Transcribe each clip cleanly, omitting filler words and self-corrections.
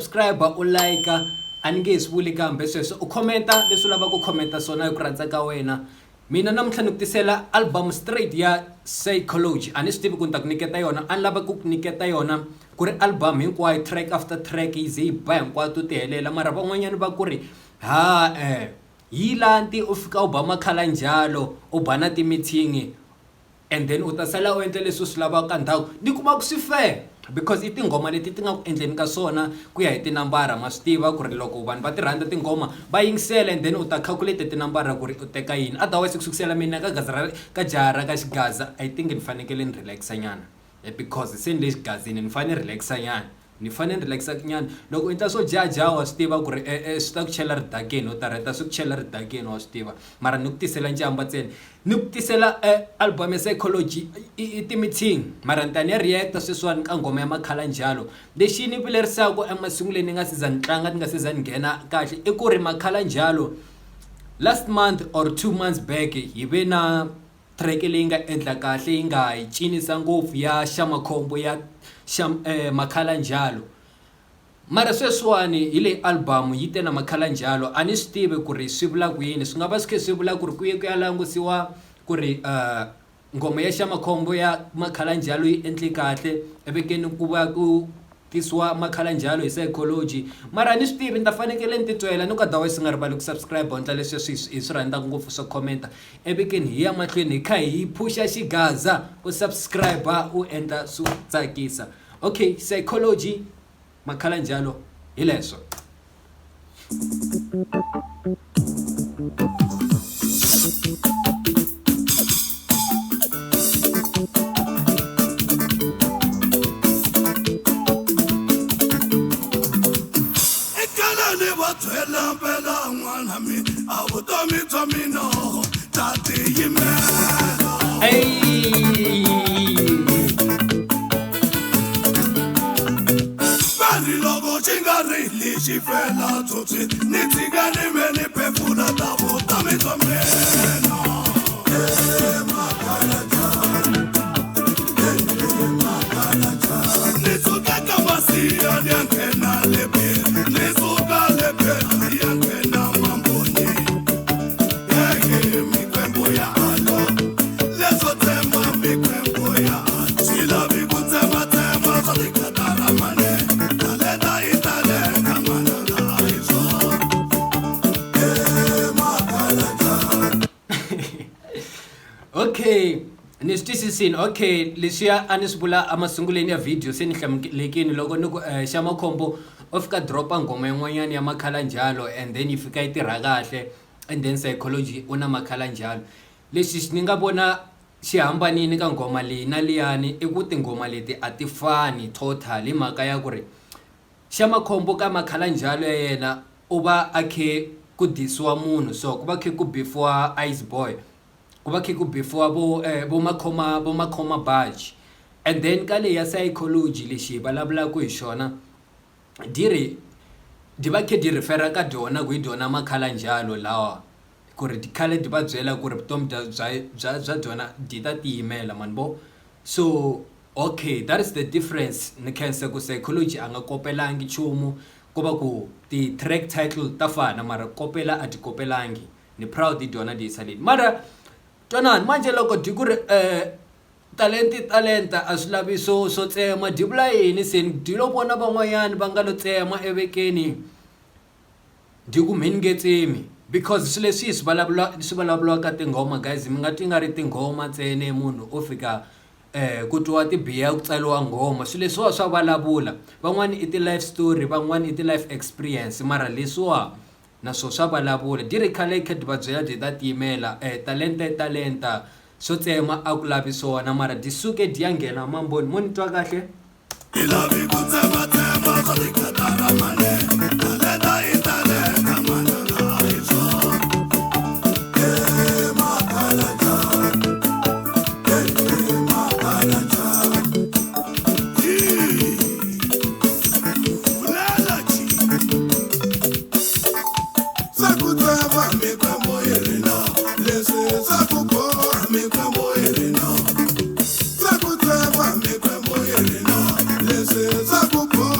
subscribe u like a ni nge hi swivuli kambe sweswo u commenta leswi u lava ku commenta swona hi ku rhandza ka wena. Mina namuntlha ni ku tisela album straight ya Psychology. A ni swi tivi ku ni ta ku nyiketa yona, a ni lava ku nyiketa yona ku ri album hinkwayo track after track yi ze yi ba hinkwato ti helela, mara van'wanyana va ku ri yi lanti u fika u ba makhala njalo u ba na ti-meeting and then u ta sala u endle leswi swi lavaka ndhawu ni kuma ku swi fair because i tinghoma leti ti nga ku endleni ka swona ku ya hi tinambara. Ma swi tiva ku ri loko vanhu va ti rhandza tinghoma va yingisela and then u ta calculate tinambara ku ri u teka yini. Otherwise ku sukisela mina ka jaha ra ka xigaza I think ni fanekele ni relaxa nyana because se ni le xigazini ni fanele relaxa nyana, ni fanele relaxa nyana. Loko u endla swo jaha wa swi tiva ku ri swi ta ku chela ridakeni, u ta reta swi ku chela ridakeni wa swi tiva. Mara ni ku tisela njhamba ntsena, ni ku tisela album ya Psychology i ti-meeting, mara ni ta ni reacta sweswiwani ka nghoma ya makhala njalo. Lexi ni vilerisaka emasunguleni ni nga se za ni tlanga, ni nga se za ni nghena kahle i ku ri makhala njalo last month or 2 months back hi ve na track leyi nga endla kahle yi nga hi cinisa ngopfu ya Shamakhombo ya makhala njalo. Mara sweswiwani hi le album yi te na makhala njalo a ni swi tivi ku ri swi vula ku yini. Swi nga va swi kha swi vula ku ri ku ye ku ya langusiwa ku ri ngoma ya Shamakhombo ya makhala njalo yi endle kahle evekeni ku va ku tisiwa makhala njalo hi Psychology. Mara ni swi tivi ni ta fanekele ni titwela ni ku otherwise nga rivali ku subscribe ondla leswi hi swi rhandzaka ngopfu swo commenta evekeni hi ya mahlweni hi kha hi phusha xigaza u subscribe u endla swo tsakisa. Okay, Psychology makhala njalo hi leswo. Fela tuti nitiga ni meni pefuna tabu tami tomeno nisuka kama siya niankena lepe nisuka lepe niankena mamboni yeke mikwembo ya alo leso tema mikwembo ya chila vikutema tema kalikatara mane taleta itale Okay, ni swisisini. Okay, leswiya a ni swi vula emasunguleni ya video se ni hlamulekini loko ni ku Shamakhombo u fika dropa nghoma yin'wanyana ya makhala njalo and then yi fika yi tirha kahle and then Psychology u na makhala njalo. Leswi ni nga vona xi hambanini ka nghoma leyi na liyani i ku tinghoma leti a ti fani total hi mhaka ya ku ri Shamakhombo ka makhala njalo ya yena u va a khe ku disiwa munhu, so ku va khe ku beefiwa Ice Boy, ku va khe ku beefiwa vo makhoma badge. And then ka leyi ya Psychology lexi hi vulavulaka hi xona di va khe di refera ka dyona ku hi dyona makhala njalo lawa ku ri khale di va byela ku ri vutomi bya dyona di ta tiyimela mani vo. So okay, that is the difference. Ni khensa ku Psychology a nga kopelangi nchumu ku va ku ti-track title ta fana mara kopela a ti kopelangi. Ni proud hi dyona di yisa leni. Mara twanani manje loko di ku ri talenta a swi lavi swo tsema di vula yini se di lo vona van'wanyana va nga lo tsema evekeni di ku mini nge tsemi because swi leswi swi vulavuriwaka tinghoma guys mi nga ti nga ri tinghoma ntsene munhu o fika ku twa tibiya ku tsaliwa nghoma. Swi leswiwa swa vulavula, van'wani i ti-life story, van'wani i ti-life experience, mara leswiwa naswo swa vulavula. Di ri khale kha di va byela di ta tiyimela talenta swo tsema a ku lavi swona mara di suke di ya nghena mamboni. Mo ni twa kahle? ilavi kutsema tsema kalikatara mane taleta italeka manana aizo Zakupo,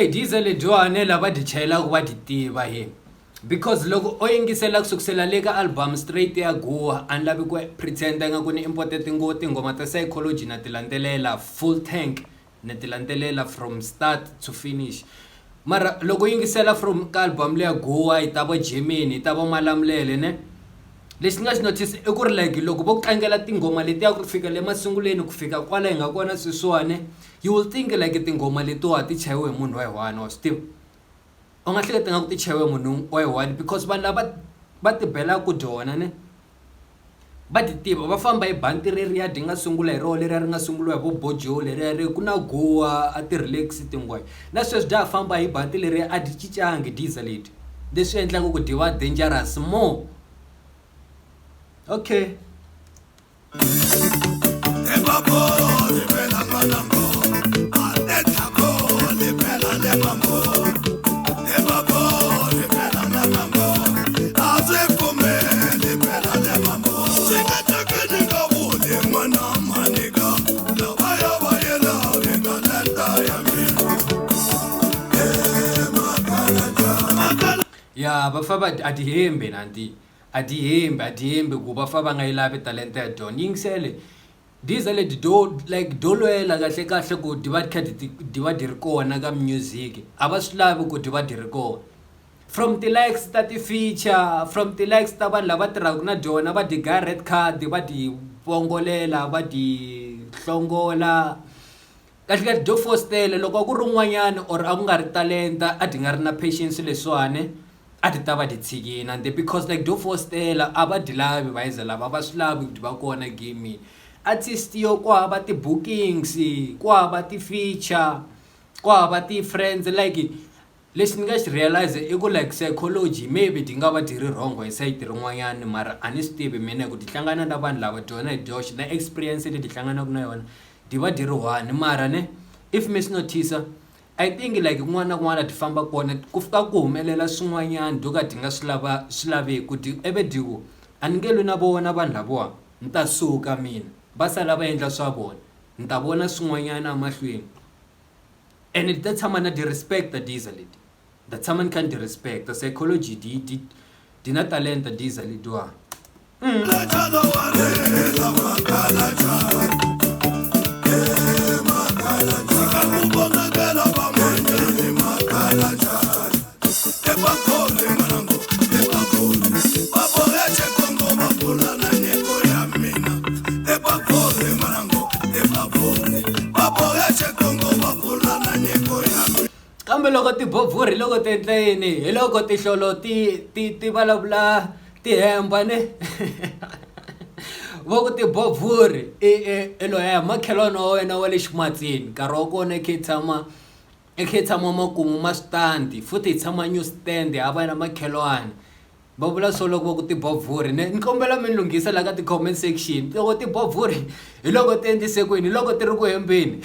diesel dyohane lava di chayelaka va di tiva he because loko o yingisela kusukisela le ka album straight ya Goa a ni lavi ku pretenda nga ku ni importe tingoma ta Psychology na ti landzelela full tank na ti landzelela from start to finish mara loko yingisela from ka album le ya Goa yi ta va Germany yi ta va Malamulele ne lexi nga xi notice i ku ri like loko vo tlangela tingoma letiya ku fika le masunguleni ku fika kwala hi nga kona sweswiwani you will think like tingoma letiwa ti chayiwe hi munhu wa hi-one wa swi tiva u nga hleketa nga ku ti chayiwe munhu wa hi-one because vanhu lava va ti belaka ku dyona ne va ti tiva va famba hi bandi reriya di nga sungula hi roho leriya ri nga sunguliwa hi vo Bojo leriya ri ku na Goa a ti relax tingwayi na sweswi dya famba hi bandi leriya a di cincangi diesel leti leswi endlaka ku diva dangerous more okay ya bafaba adihembe nanti adihembe ku bafaba nga yilavi talenta ya Don yingisele diesel do like dolwela kahle ku diva di ri kona ka music ava swi lavi ku diva di ri kona from the likes ta ti feature from the likes ta vanhu lava tirhaka na dyona va di ga red card va di pongolela va di hlongola kahle do fostele loko ku ri un'wanyana or a ku nga ri talenta a di nga ri na patience leswiwani a ti ta va di tshikina and because like do fostela a va di lavi va yiza lava va swi lavi ku va kona game artist yo ku hava ti bookings ku hava ti feature ku hava ti friends like leswi ni nga xi realize i ku like Psychology maybe di nga va di ri wrong hi side rin'wanyana mara a ni swi tivi mina ku ti hlangana na vanhu lava dyona hi Josh na experience leti hlanganaka na yona di va di ri one mara ne if miss notice I think like kun'wana na kun'wana ti famba kona ku fika ku humelela swin'wanyana doka ti nga swi laveki di eve diku a ni nge lwi na vona vanhu lavowa ni ta suka mina va sala va endla swa vona ni ta vona swin'wanyana emahlweni and ti ta tshama na di respecta diesel leti ta tshama ni kha ni di respecta Psychology di na talenta diesel letiwa kambe loko ti bovhuri loko ti endleni hi loko tihlolo ti vulavula ti hemba ne vo ku ti bovhuri loya makhelwana wa wena wa le ximatsini nkarhi wa kona i khe tshama makumu ma switandi futhi hi tshama new stand ha va na makhelwana va vula so loko va ku ti bovhuri ne ni kombela mi lunghisa la ka ti comment section loko ti bovhuri hi loko ti endlise kwini hi loko ti ri ku hembeni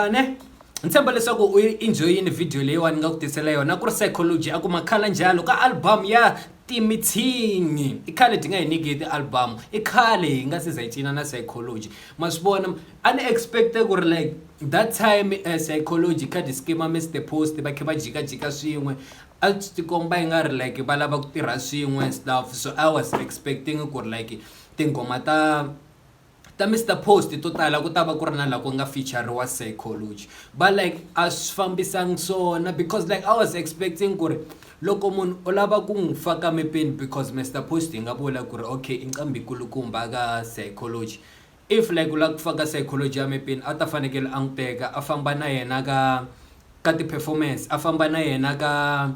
njhani ntshemba leswaku u enjoyini video leyiwani nga ku tisela yona ku ri Psychology a ku makhala njalo ka album ya Timithing i khale dinga hi nyike ti-album i khale hi nga se za yi cina na Psychology ma swi vona a ni expecte ku ri like that time Psychology kha di skema Mr Post va khe va jikajika swin'we a swi tikomba yi nga ri like va lava ku tirha swin'we stuff so I was expecting ku ri like tinghoma ta Mr Post to tala ku ta va ku ri na la ku nga feature-riwa Psychology but like a swi fambisanga swona because like I was expecting ku ri loko munhu u lava ku n'wi faka mepeni because Mr Post hi nga vula ku ri okay i nqambi kulukumba ka Psychology if like u lava ku faka Psychology ya mepeni a ta fanekele a n'wi teka a famba na yena ka ti-performance a famba na yena ka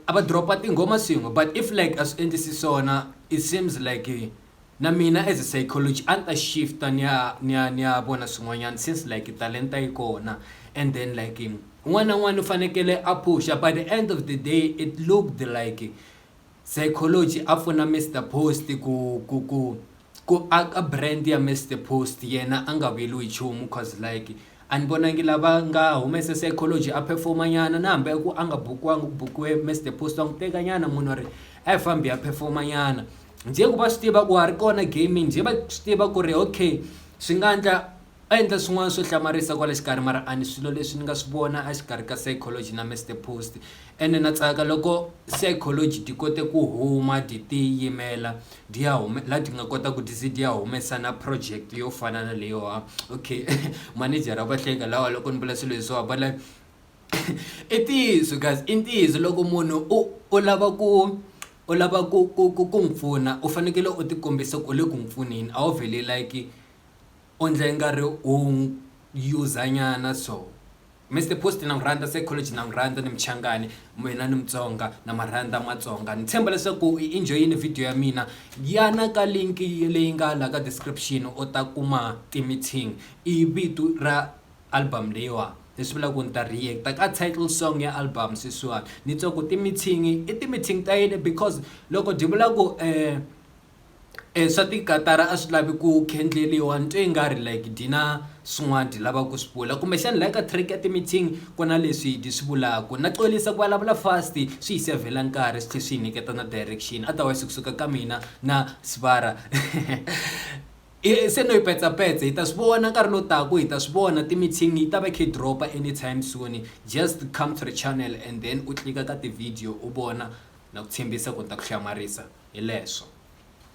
a va dropa tinghoma swin'we but if like a swi endlisi swona it seems like na mina as a Psychology a ni ta shifta ni ya vona swin'wanyana since like talenta yi kona and then like un'wana na un'wana u fanekele a pusha by the end of the day it looked like Psychology a pfuna Mr Post ku aka brand ya Mr Post yena a nga vuyeliwi nchumu cause like a ni vonangi lava nga humese Psychology a performa nyana na hambi ku a nga bukiwe Mr Post wa n'wi teka nyana munhu ri a fambi ya performa nyana njhe ku va swi tiva ku ha ri kona gaming njhe va swi tiva ku ri okay swi nga endla swin'wana swo hlamarisa kwale xikarhi mara a ni swilo leswi ni nga swi vona a xikarhi ka Psychology na Mr Post ene na tsaka loko Psychology ti kote ku huma ti tiyimela la ti nga kota ku di ya humesa na project yo fana na leyo okay manager va hleka lawa loko ni vula swilo leswi va like i ntiyiso guys i ntiyiso loko munhu u lava ku n'wi pfuna u fanekele u ti kombisa ku le ku n'wi pfuneni a wu vheli like u ndla i nga ri u user nyana so Mr Post na n'wi rhandza Psychology na n'wi rhandza ni Mchangani mina ni Mutsonga na marhandza Matsonga ni tshemba leswaku i enjoyini video ya mina yana ka link leyi nga la ka description u ta kuma Timithing i vito ra album leyiwa leswi vula ku ni ta react ka title song ya album sweswiwani ni twa ku Timithing ta yini because loko di vula ku swa tikatara a swi lavi ku khendleliwa ni twe nga ri like dina swin'wana di lava ku swi vula kumbexana like a track ya Timithing ku na leswi di swi vulaka na xolisa ku vulavula fast swi hi sevhela nkarhi swi tlhe swi hi nyiketa na direction otherwise kusuka ka mina na Sibara se no yi petsapetsa hi ta swi vona nkarhi lowu taka hi ta swi vona Timithing yi ta va khe dropa anytime soon just come to the channel and then u tlika ka ti-video u vona na ku tshembisa ku ta ku hlamarisa hi leswo